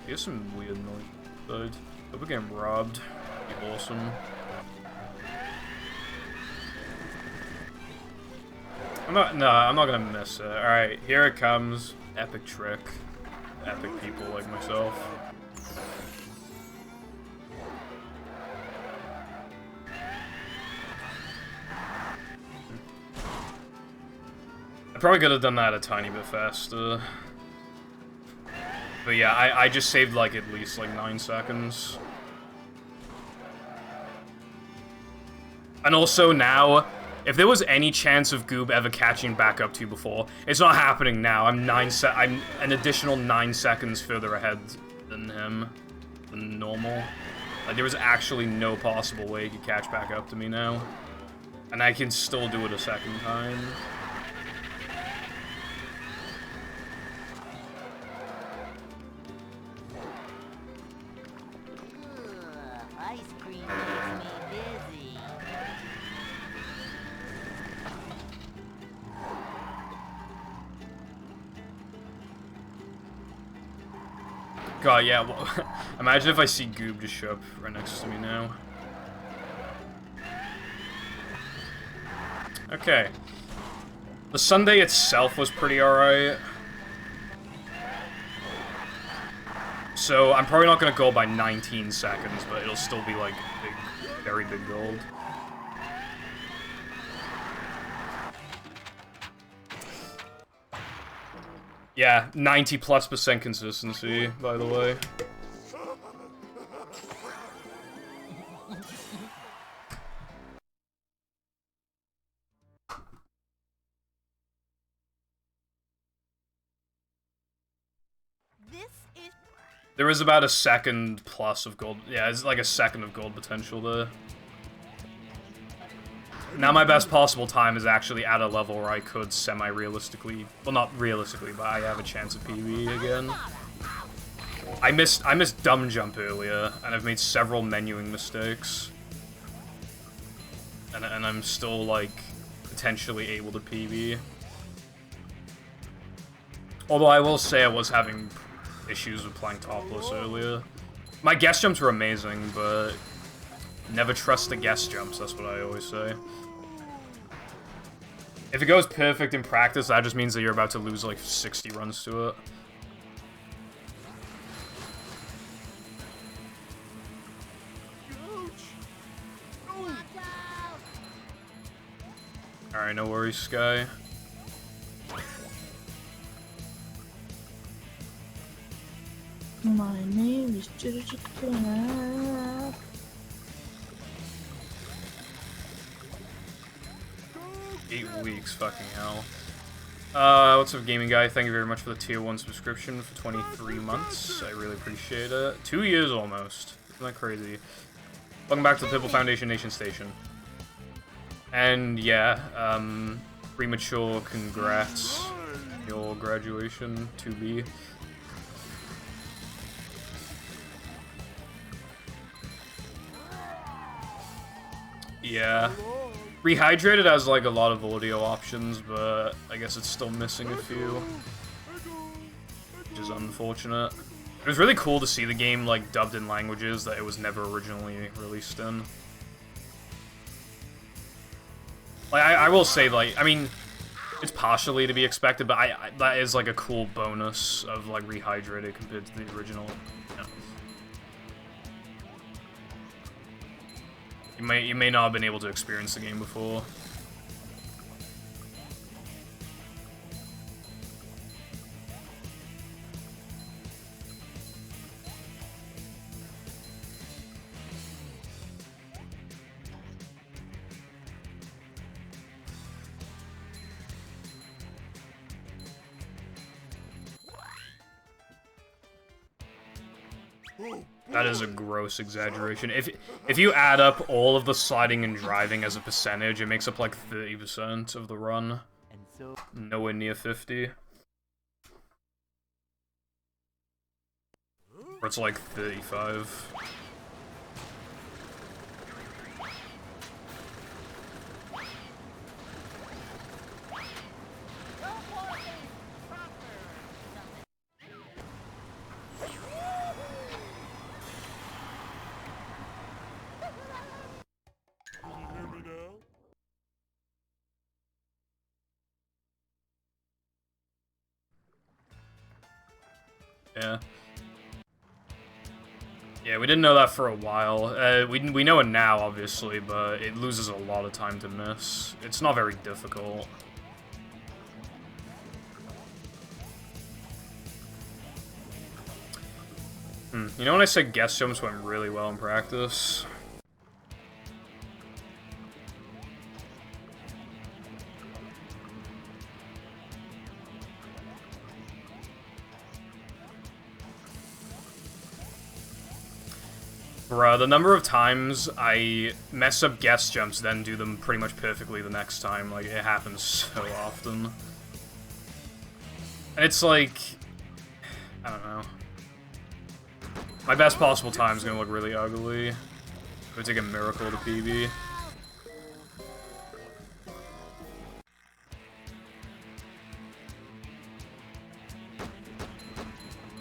Here's some weird noise, but hope we're getting robbed. That'd be awesome. I'm not gonna miss it. Alright, here it comes. Epic trick. Epic people like myself. I probably could have done that a tiny bit faster. But yeah, I just saved like at least like 9 seconds. And also now, if there was any chance of Goob ever catching back up to you before, it's not happening now. I'm an additional 9 seconds further ahead than him, than normal. Like, there was actually no possible way he could catch back up to me now. And I can still do it a second time. Ice cream makes me dizzy. God, yeah, well, imagine if I see Goob just show up right next to me now. Okay. The Sunday itself was pretty alright. So, I'm probably not gonna go by 19 seconds, but it'll still be, like, big, very big gold. Yeah, 90+% consistency, by the way. There is about a second plus of gold. Yeah, it's like a second of gold potential there. Now my best possible time is actually at a level where I could semi-realistically... Well, not realistically, but I have a chance of PB again. I missed Dumb Jump earlier, and I've made several menuing mistakes. And I'm still, like, potentially able to PB. Although I will say I was having issues with playing topless earlier. My guest jumps were amazing, but never trust the guest jumps, that's what I always say. If it goes perfect in practice, that just means that you're about to lose like 60 runs to it. Alright, no worries, Sky. My name is Jujutsu. 8 weeks, fucking hell. What's up, gaming guy? Thank you very much for the tier 1 subscription for 23 months. I really appreciate it. 2 years almost. Isn't that crazy? Welcome back to the Pipple Foundation Nation Station. And yeah, premature congrats. Your graduation, 2B. Yeah. Rehydrated has like a lot of audio options, but I guess it's still missing a few, which is unfortunate. It was really cool to see the game like dubbed in languages that it was never originally released in. Like I will say, like, I mean, it's partially to be expected, but that is like a cool bonus of like Rehydrated compared to the original. You may not have been able to experience the game before. That is a gross exaggeration. If you add up all of the sliding and driving as a percentage, it makes up like 30% of the run. And so Nowhere near 50. Or it's like 35. Can you hear me now? Yeah. Yeah, we didn't know that for a while. We know it now, obviously, but it loses a lot of time to miss. It's not very difficult. You know when I said guess jumps went really well in practice? Bruh, the number of times I mess up guess jumps, then do them pretty much perfectly the next time, like, it happens so often. And it's like, I don't know. My best possible time is gonna look really ugly. It would take a miracle to PB.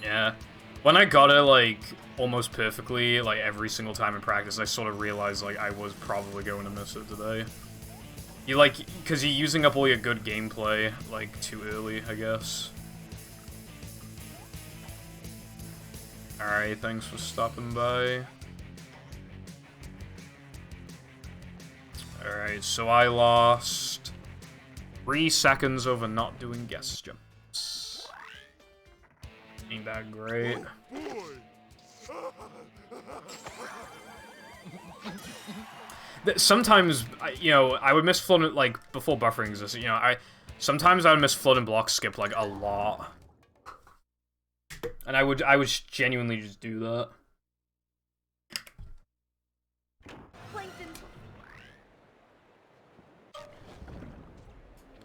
Yeah. When I got it, like, almost perfectly, like, every single time in practice, I sort of realized, like, I was probably going to miss it today. You, like, because you're using up all your good gameplay, like, too early, I guess. Alright, thanks for stopping by. Alright, so I lost 3 seconds over not doing guess jumps. Ain't that great? Sometimes, you know, I would miss floating, like, before buffering existed, you know, sometimes I would miss floating block skip, like, a lot. And I would genuinely just do that.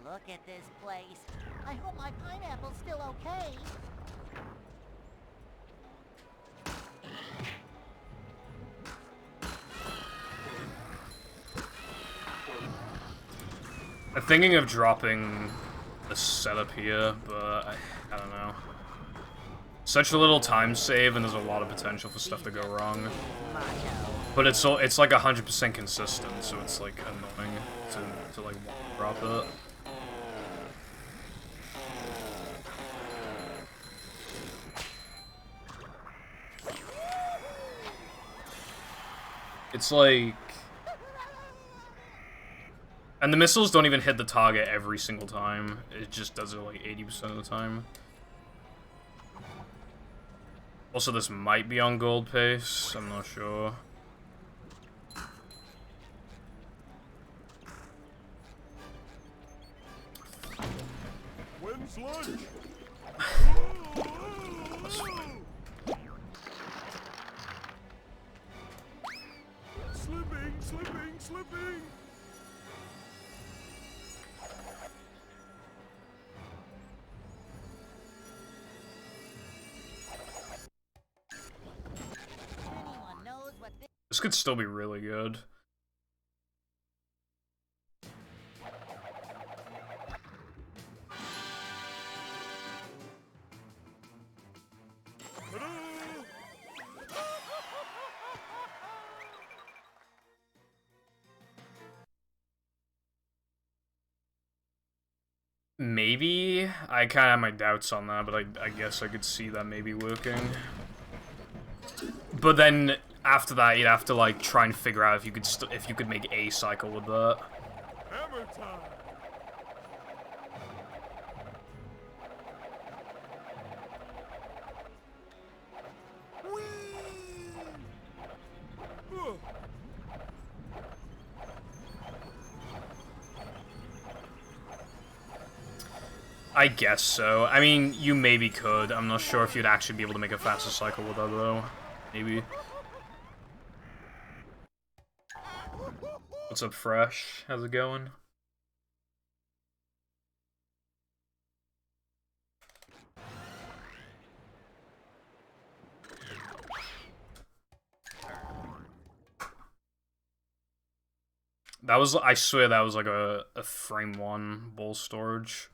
Look at this place. I hope my pineapple's still okay. I'm thinking of dropping the setup here, but I don't know. Such a little time save, and there's a lot of potential for stuff to go wrong. But it's like 100% consistent, so it's like annoying to like drop it. It's like... And the missiles don't even hit the target every single time. It just does it like 80% of the time. Also, this might be on gold pace. I'm not sure. When's lunch? That's fine. Slipping! Anyone knows what this This could still be really good. Maybe. I kind of have my doubts on that, but I guess I could see that maybe working. But then after that, you'd have to like try and figure out if you could make a cycle with that. Hammer time. Whee! Ugh. I guess so. I mean, you maybe could. I'm not sure if you'd actually be able to make a faster cycle with that, though. Maybe. What's up, Fresh? How's it going? That was, I swear that was like a frame 1 ball storage.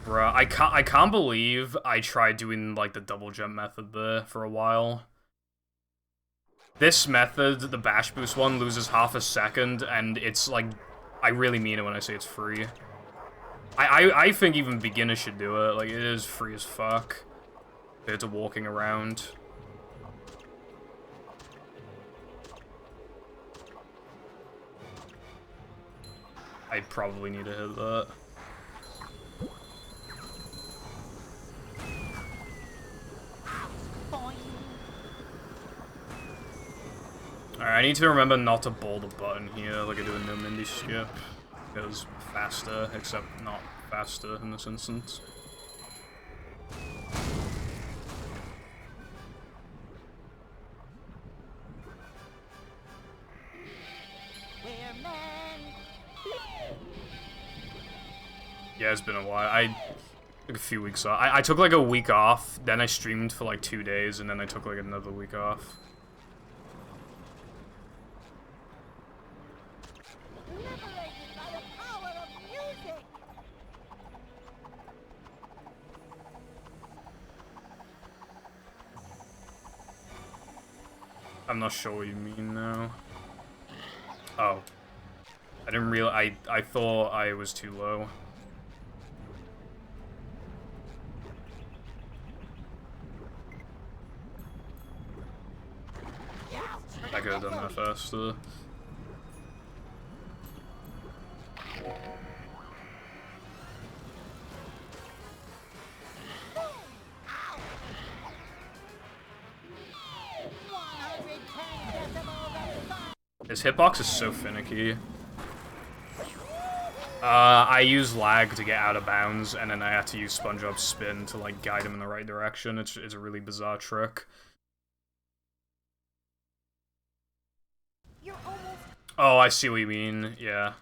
Bruh, I can't believe I tried doing like the double jump method there for a while. This method, the bash boost one, loses half a second, and it's like, I really mean it when I say it's free. I think even beginners should do it. Like, it is free as fuck compared to walking around. I probably need to hit that. Alright, I need to remember not to ball the button here like I do in No Mindy Skip. It goes faster, except not faster in this instance. Yeah, it's been a while. I took a few weeks off. I took like a week off, then I streamed for like 2 days, and then I took like another week off. I'm not sure what you mean now. Oh. I didn't realize, I thought I was too low. I could have done that faster. His hitbox is so finicky. I use lag to get out of bounds, and then I have to use SpongeBob spin to like guide him in the right direction. It's a really bizarre trick. Oh, I see what you mean. Yeah.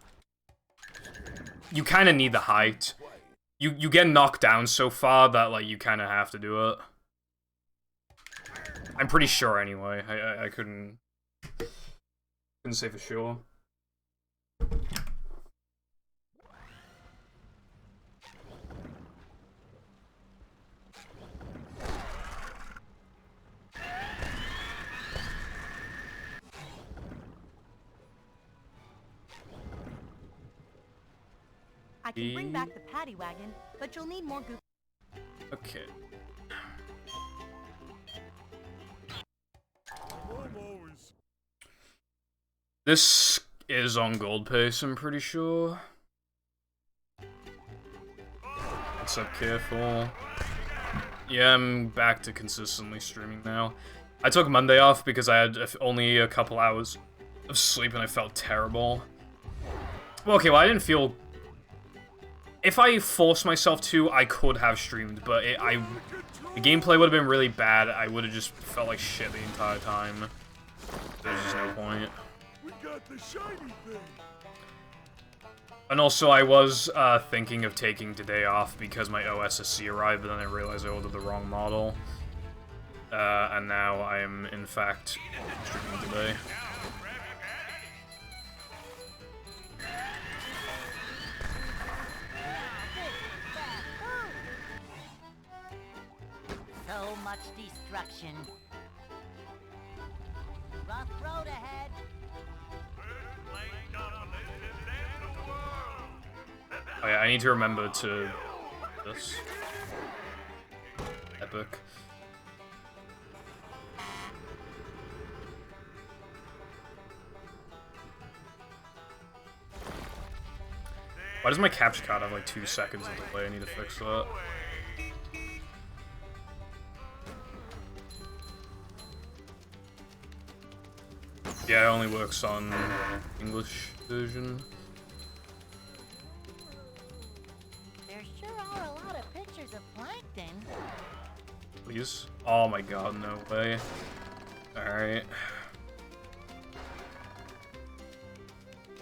You kind of need the height. You get knocked down so far that like you kind of have to do it. I'm pretty sure anyway. I couldn't say for sure. I can bring back the paddy wagon, but you'll need more goop. Okay. This is on gold pace, I'm pretty sure. What's up, Careful? Yeah, I'm back to consistently streaming now. I took Monday off because I had only a couple hours of sleep and I felt terrible. Well, okay, well, I didn't feel... If I forced myself to, I could have streamed, but the gameplay would have been really bad. I would have just felt like shit the entire time. There's just no point. We got the shiny thing. And also, I was thinking of taking today off because my OSSC arrived, but then I realized I ordered the wrong model. And now I am, in fact, streaming today. So much destruction. rough road ahead. Oh yeah, I need to remember to... this. Epic. Why does my capture card have like 2 seconds of delay? I need to fix that. Yeah, it only works on English version. There sure are a lot of pictures of plankton. Please? Oh my god, no way. Alright.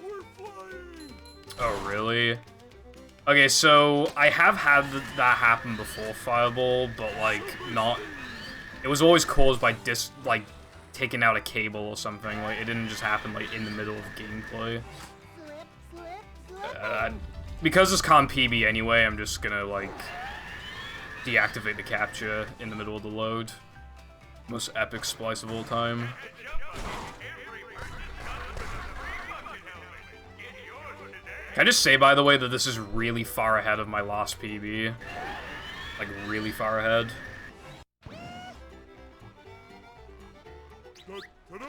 We're flying! Oh, really? Okay, so I have had that happen before Fireball, but like, not... It was always caused by taking out a cable or something. Like, it didn't just happen like in the middle of gameplay. Slip, slip, slip. Because it's Con PB anyway, I'm just gonna like deactivate the capture in the middle of the load. Most epic splice of all time. Can I just say, by the way, that this is really far ahead of my last PB? Like, really far ahead. Ta-da!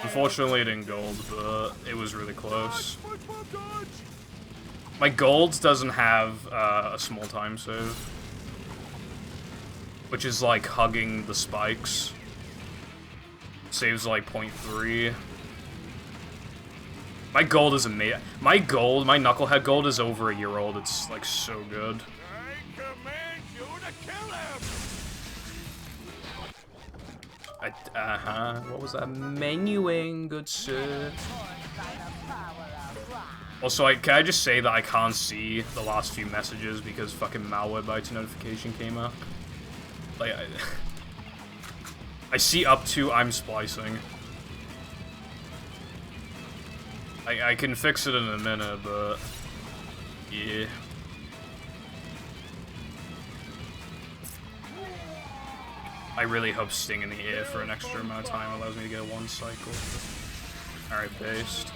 Unfortunately, it didn't gold, but it was really close. SpongeBob dodge! My gold doesn't have a small time save, which is like hugging the spikes. Saves like 0.3. My gold is amazing. My Knucklehead gold is over a year old. It's like so good. I command you to kill him! What was that? Menuing, good sir. Also, can I just say that I can't see the last few messages because fucking Malwarebytes notification came up? Like, I see up to I'm splicing. I can fix it in a minute, but yeah. I really hope Sting in the Air for an extra amount of time allows me to get 1 cycle. Alright, based.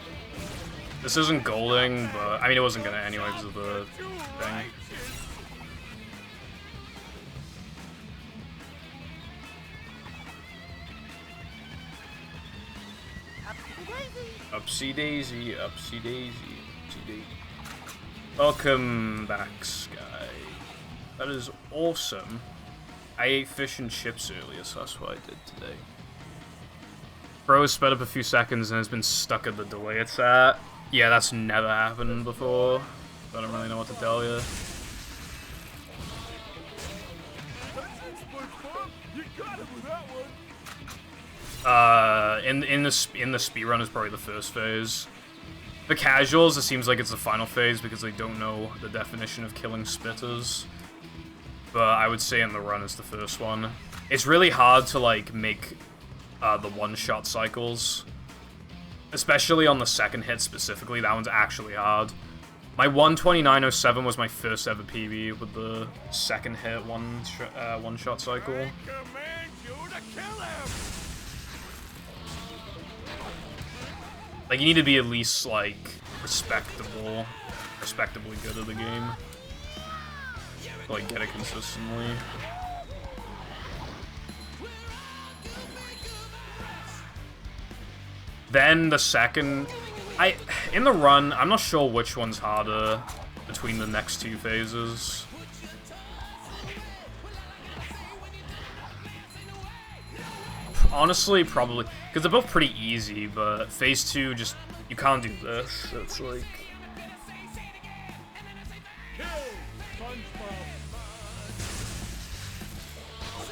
This isn't golding, but I mean it wasn't gonna anyway because of the thing. Upsy daisy, upsy daisy, upsy daisy. Welcome back, Sky. That is awesome. I ate fish and chips earlier, so that's what I did today. Bro has sped up a few seconds and has been stuck at the delay it's at. Yeah, that's never happened before. I don't really know what to tell you. That's it, SpongeBob! You got him with that one! In the speedrun is probably the first phase. The casuals, it seems like it's the final phase because they don't know the definition of killing spitters. But I would say in the run is the first one. It's really hard to like make the one-shot cycles. Especially on the second hit specifically, that one's actually hard. My 129.07 was my first ever PB with the second hit one-shot cycle. I command you to kill him! Like, you need to be at least, like, respectably good at the game. To, like, get it consistently. Then the second... in the run, I'm not sure which one's harder between the next 2 phases. Honestly, probably, because they're both pretty easy, but phase 2, just, you can't do this. It's like...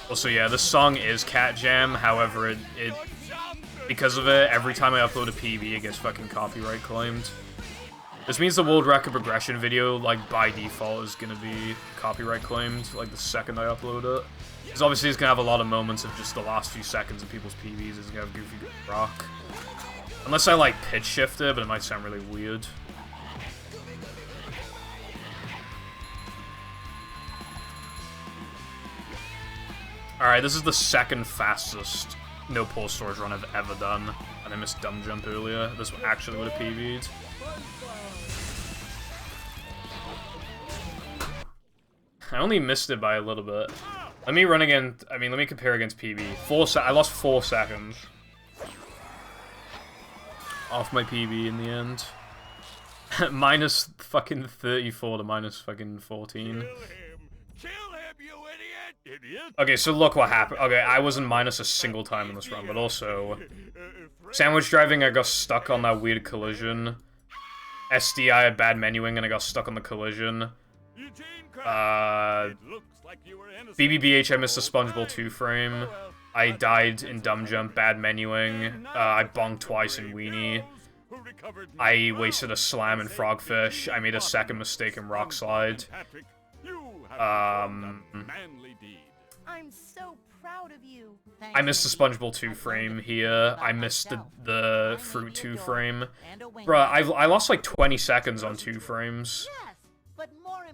Also, yeah, the song is Cat Jam, however, because of it, every time I upload a PB, it gets fucking copyright claimed. This means the world record progression video, like, by default, is gonna be copyright claimed, like, the second I upload it. Because obviously it's gonna have a lot of moments of just the last few seconds of people's PBs. It's gonna have goofy rock. Unless I, like, pitch shift it, but it might sound really weird. Alright, this is the second fastest no pause storage run I've ever done. And I missed dumb jump earlier. This actually would have PB'd. I only missed it by a little bit. Let me run again. I mean, let me compare against PB. I lost 4 seconds. Off my PB in the end. Minus fucking 34 to minus fucking 14. Kill him, you idiot! Okay, so look what happened. Okay, I wasn't minus a single time in this run, but also... Sandwich driving, I got stuck on that weird collision. SD, I had bad menuing and I got stuck on the collision. BBBH, I missed a SpongeBob 2 frame. I died in dumb jump, bad menuing. I bonked twice in weenie. I wasted a slam in frogfish. I made a second mistake in rock slide. I'm so proud of you. I missed the SpongeBob 2 frame here. I missed the Fruit 2 frame. Bruh, I lost like 20 seconds on 2 frames. Yes,